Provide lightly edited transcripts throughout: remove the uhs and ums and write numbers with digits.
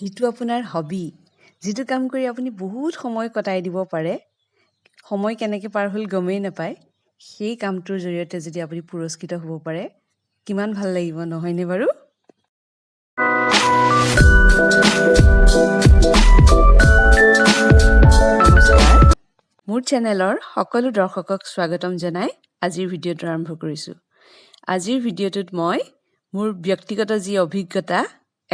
যিটো আপোনাৰ হবি, যিটো কাম কৰি আপুনি বহুত সময় কটাই দিব পাৰে, সময় কেনেকৈ পাৰ হ'ল গমেই নাপায়, সেই কামটোৰ জৰিয়তে যদি আপুনি পুৰস্কৃত হ'ব পাৰে, কিমান ভাল লাগিব নহয়নে বাৰু? নমস্কাৰ, মোৰ চেনেলৰ সকলো দৰ্শকক স্বাগতম জনাই আজিৰ ভিডিঅ'টো আৰম্ভ কৰিছোঁ। আজিৰ ভিডিঅ'টোত মই মোৰ ব্যক্তিগত যি অভিজ্ঞতা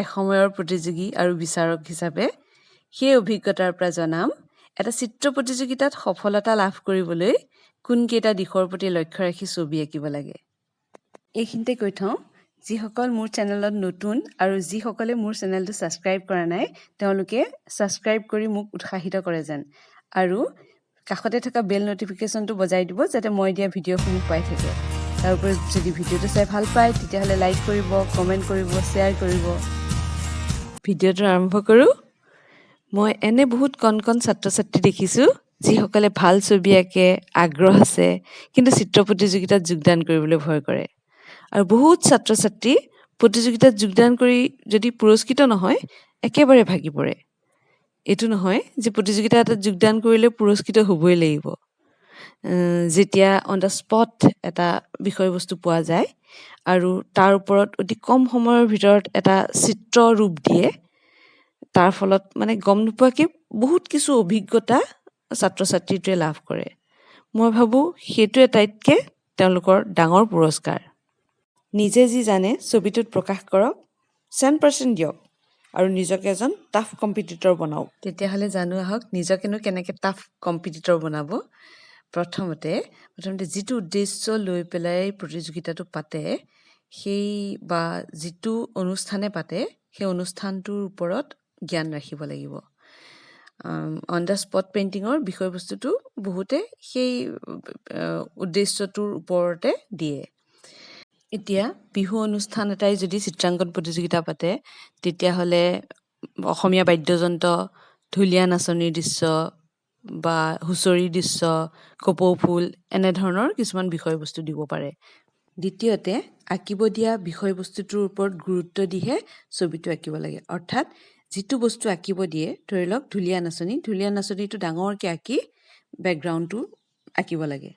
এসময়ৰ প্ৰতিযোগী আৰু বিচাৰক হিচাপে সেই অভিজ্ঞতাৰ পৰা জনাম এটা চিত্ৰ প্ৰতিযোগিতাত সফলতা লাভ কৰিবলৈ কোনকেইটা দিশৰ প্ৰতি লক্ষ্য ৰাখি ছবি আঁকিব লাগে। এইখিনিতে কৈ থওঁ, যিসকল মোৰ চেনেলত নতুন আৰু যিসকলে মোৰ চেনেলটো ছাবস্ক্ৰাইব কৰা নাই তেওঁলোকে ছাবস্ক্ৰাইব কৰি মোক উৎসাহিত কৰে যেন, আৰু কাষতে থকা বেল নটিফিকেশ্যনটো বজাই দিব যাতে মই দিয়া ভিডিঅ'সমূহ পাই থাকে। তাৰ উপৰি যদি ভিডিঅ'টো চাই ভাল পায় তেতিয়াহ'লে লাইক কৰিব, কমেণ্ট কৰিব, শ্বেয়াৰ কৰিব। ভিডিঅ'টো আৰম্ভ কৰোঁ। মই এনে বহুত কণ ছাত্ৰ ছাত্ৰী দেখিছোঁ যিসকলে ভাল ছবি আঁকে, আগ্ৰহ আছে, কিন্তু চিত্ৰ প্ৰতিযোগিতাত যোগদান কৰিবলৈ ভয় কৰে। আৰু বহুত ছাত্ৰ ছাত্ৰী প্ৰতিযোগিতাত যোগদান কৰি যদি পুৰস্কৃত নহয় একেবাৰে ভাগি পৰে। এইটো নহয় যে প্ৰতিযোগিতা এটাত যোগদান কৰিলে পুৰস্কৃত হ'বই লাগিব। যেতিয়া অন দ্য স্পট এটা বিষয়বস্তু পোৱা যায় আৰু তাৰ ওপৰত অতি কম সময়ৰ ভিতৰত এটা চিত্ৰ ৰূপ দিয়ে, তাৰ ফলত মানে গম নোপোৱাকৈ বহুত কিছু অভিজ্ঞতা ছাত্ৰ ছাত্ৰীটোৱে লাভ কৰে। মই ভাবোঁ সেইটো আটাইতকৈ তেওঁলোকৰ ডাঙৰ পুৰস্কাৰ। নিজে যি জানে ছবিটোত প্ৰকাশ কৰক, 100% দিয়ক আৰু নিজকে এজন টাফ কম্পিটিটৰ বনাওক। তেতিয়াহ'লে জানো আহক নিজকেনো কেনেকৈ টাফ কম্পিটিটৰ বনাব। প্ৰথমতে যিটো উদ্দেশ্য লৈ পেলাই প্ৰতিযোগিতাটো পাতে, সেই বা যিটো অনুষ্ঠানে পাতে সেই অনুষ্ঠানটোৰ ওপৰত জ্ঞান ৰাখিব লাগিব। অন দ্য স্পট পেইণ্টিঙৰ বিষয়বস্তুটো বহুতে সেই উদ্দেশ্যটোৰ ওপৰতে দিয়ে। এতিয়া বিহু অনুষ্ঠান এটাই যদি চিত্ৰাংকন প্ৰতিযোগিতা পাতে, তেতিয়াহ'লে অসমীয়া বাদ্যযন্ত্ৰ, ঢুলীয়া নাচনীৰ দৃশ্য বা হুঁচৰিৰ দৃশ্য, কপৌ ফুল এনেধৰণৰ কিছুমান বিষয়বস্তু দিব পাৰে। দ্বিতীয়তে, আঁকিব দিয়া বিষয়বস্তুটোৰ ওপৰত গুৰুত্ব দিহে ছবিটো আঁকিব লাগে। অৰ্থাৎ যিটো বস্তু আঁকিব দিয়ে, ধৰি লওক ঢুলীয়া নাচনীটো ডাঙৰকৈ আঁকি বেকগ্ৰাউণ্ডটো আঁকিব লাগে।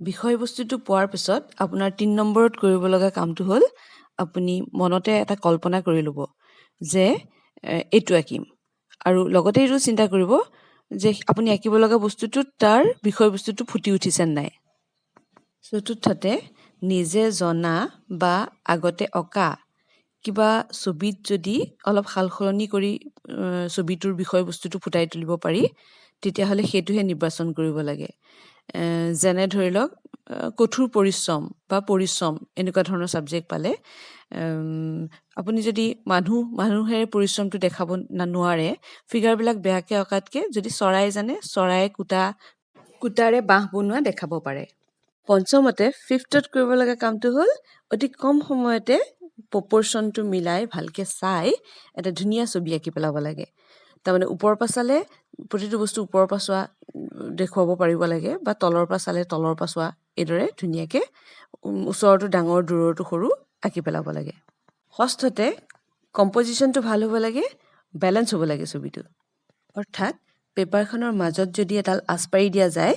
বিষয়বস্তুটো পোৱাৰ পিছত আপোনাৰ 3 নম্বৰত কৰিব লগা কামটো হ'ল আপুনি মনতে এটা কল্পনা কৰি ল'ব যে এইটো আঁকিম, আৰু লগতে এইটো চিন্তা কৰিব যে আপুনি আঁকিব লগা বস্তুটোত তাৰ বিষয়বস্তুটো ফুটি উঠিছে নাই। চতুৰ্থতে, নিজে জনা বা আগতে অঁকা কিবা ছবিত যদি অলপ সাল সলনি কৰি ছবিটোৰ বিষয়বস্তুটো ফুটাই তুলিব পাৰি, তেতিয়াহ'লে সেইটোহে নিৰ্বাচন কৰিব লাগে। যেনে ধৰি লওক কঠোৰ পৰিশ্ৰম বা পৰিশ্ৰম এনেকুৱা ধৰণৰ ছাবজেক্ট পালে আপুনি যদি মানুহেৰে পৰিশ্ৰমটো দেখাব নোৱাৰে, ফিগাৰবিলাক বেয়াকৈ অঁকাতকৈ যদি চৰাই জানে চৰাই কুটাৰে বাঁহ বনোৱা দেখাব পাৰে। পঞ্চমতে, ফিফ্থত কৰিব লগা কামটো হ'ল অতি কম সময়তে প্ৰপৰ্শ্যনটো মিলাই ভালকৈ চাই এটা ধুনীয়া ছবি আঁকি পেলাব লাগে। তাৰমানে ওপৰৰ পৰা চালে প্ৰতিটো বস্তু ওপৰৰ পৰা চোৱা দেখুৱাব পাৰিব লাগে, বা তলৰ পৰা চালে তলৰ পৰা চোৱা, এইদৰে ধুনীয়াকৈ ওচৰটো ডাঙৰ দূৰৰটো সৰু আঁকি পেলাব লাগে। ষষ্ঠতে, কম্পজিশ্যনটো ভাল হ'ব লাগে, বেলেঞ্চ হ'ব লাগে ছবিটো। অৰ্থাৎ পেপাৰখনৰ মাজত যদি এডাল আঁচপাৰি দিয়া যায়,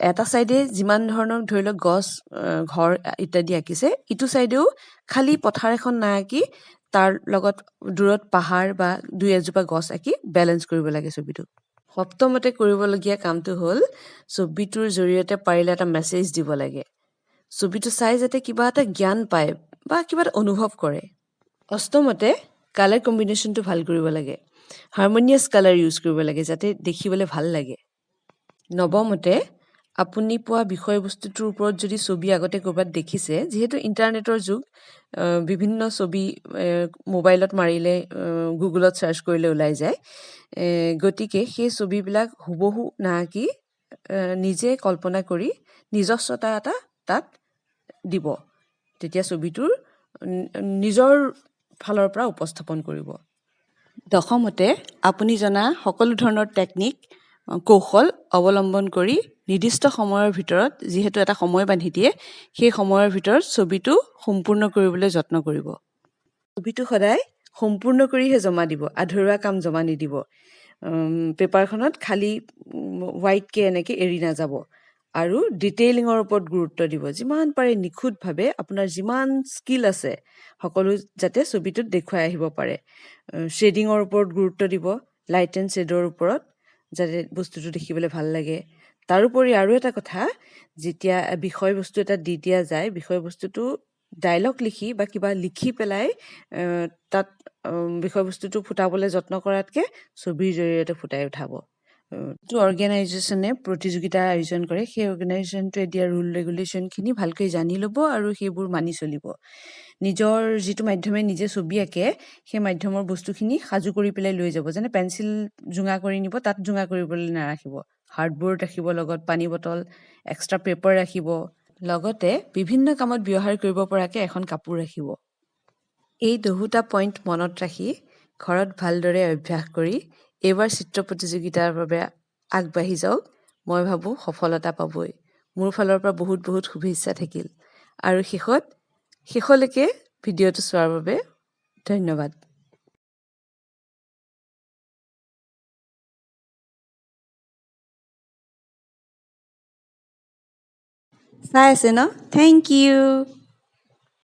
এটা ছাইডে যিমান ধৰণৰ ধৰি লওক গছ, ঘৰ ইত্যাদি আঁকিছে, ইটো ছাইডেও খালী পথাৰ এখন নাআঁকি তাৰ লগত দূৰত পাহাৰ বা 2-এজোপা গছ আঁকি বেলেঞ্চ কৰিব লাগে ছবিটো। সপ্তমতে কৰিবলগীয়া কামটো হ'ল ছবিটোৰ জৰিয়তে পাৰিলে এটা মেছেজ দিব লাগে। ছবিটো চাই যাতে কিবা এটা জ্ঞান পায় বা কিবা এটা অনুভৱ কৰে। অষ্টমতে, কালাৰ কম্বিনেশ্যনটো ভাল কৰিব লাগে। হাৰমনিয়াছ কালাৰ ইউজ কৰিব লাগে যাতে দেখিবলৈ ভাল লাগে। নৱমতে, আপুনি পোৱা বিষয়বস্তুটোৰ ওপৰত যদি ছবি আগতে ক'ৰবাত দেখিছে, যিহেতু ইণ্টাৰনেটৰ যুগ, বিভিন্ন ছবি মোবাইলত মাৰিলে, গুগলত ছাৰ্চ কৰিলে ওলাই যায়, গতিকে সেই ছবিবিলাক হুবহু নাআঁকি নিজে কল্পনা কৰি নিজস্বতা এটা তাত দিব। তেতিয়া ছবিটোৰ নিজৰ ফালৰ পৰা উপস্থাপন কৰিব। দশমতে, আপুনি জনা সকলো ধৰণৰ টেকনিক, কৌশল অৱলম্বন কৰি নিৰ্দিষ্ট সময়ৰ ভিতৰত, যিহেতু এটা সময় বান্ধি দিয়ে, সেই সময়ৰ ভিতৰত ছবিটো সম্পূৰ্ণ কৰিবলৈ যত্ন কৰিব। ছবিটো সদায় সম্পূৰ্ণ কৰিহে জমা দিব, আধৰুৱা কাম জমা নিদিব। পেপাৰখনত খালী হোৱাইটকৈ এনেকৈ এৰি নাযাব। আৰু ডিটেইলিঙৰ ওপৰত গুৰুত্ব দিব, যিমান পাৰে নিখুঁতভাৱে আপোনাৰ যিমান স্কিল আছে সকলো যাতে ছবিটোত দেখুৱাই আহিব পাৰে। শ্বেডিঙৰ ওপৰত গুৰুত্ব দিব, লাইট এণ্ড শ্বেডৰ ওপৰত, যাতে বস্তুটো দেখিবলৈ ভাল লাগে। তাৰোপৰি আৰু এটা কথা, যেতিয়া বিষয়বস্তু এটা দি দিয়া যায়, বিষয়বস্তুটো ডায়লগ লিখি বা কিবা লিখি পেলাই তাত বিষয়বস্তুটো ফুটাবলৈ যত্ন কৰাতকৈ ছবিৰ জৰিয়তে ফুটাই উঠাব। যিটো অৰ্গেনাইজেশ্যনে প্ৰতিযোগিতা আয়োজন কৰে, সেই অৰ্গেনাইজেশ্যনটোৱে দিয়া ৰুল ৰেগুলেশ্যনখিনি ভালকৈ জানি ল'ব আৰু সেইবোৰ মানি চলিব। নিজৰ যিটো মাধ্যমে নিজে ছবি আঁকে, সেই মাধ্যমৰ বস্তুখিনি সাজু কৰি পেলাই লৈ যাব। যেনে পেঞ্চিল জোঙা কৰি নিব, তাত জোঙা কৰিবলৈ নাৰাখিব। হাৰ্ডবৰ্ড ৰাখিব, লগত পানী বটল, এক্সট্ৰা পেপাৰ ৰাখিব। লগতে বিভিন্ন কামত ব্যৱহাৰ কৰিব পৰাকৈ এখন কাপোৰ ৰাখিব। এই 10টা পইণ্ট মনত ৰাখি ঘৰত ভালদৰে অভ্যাস কৰি এইবাৰ চিত্ৰ প্ৰতিযোগিতাৰ বাবে আগবাঢ়ি যাওক। মই ভাবোঁ সফলতা পাবই। মোৰ ফালৰ পৰা বহুত বহুত শুভেচ্ছা থাকিল। আৰু শেষলৈকে ভিডিঅ'টো চোৱাৰ বাবে ধন্যবাদ। চাই আছে ন? Thank U.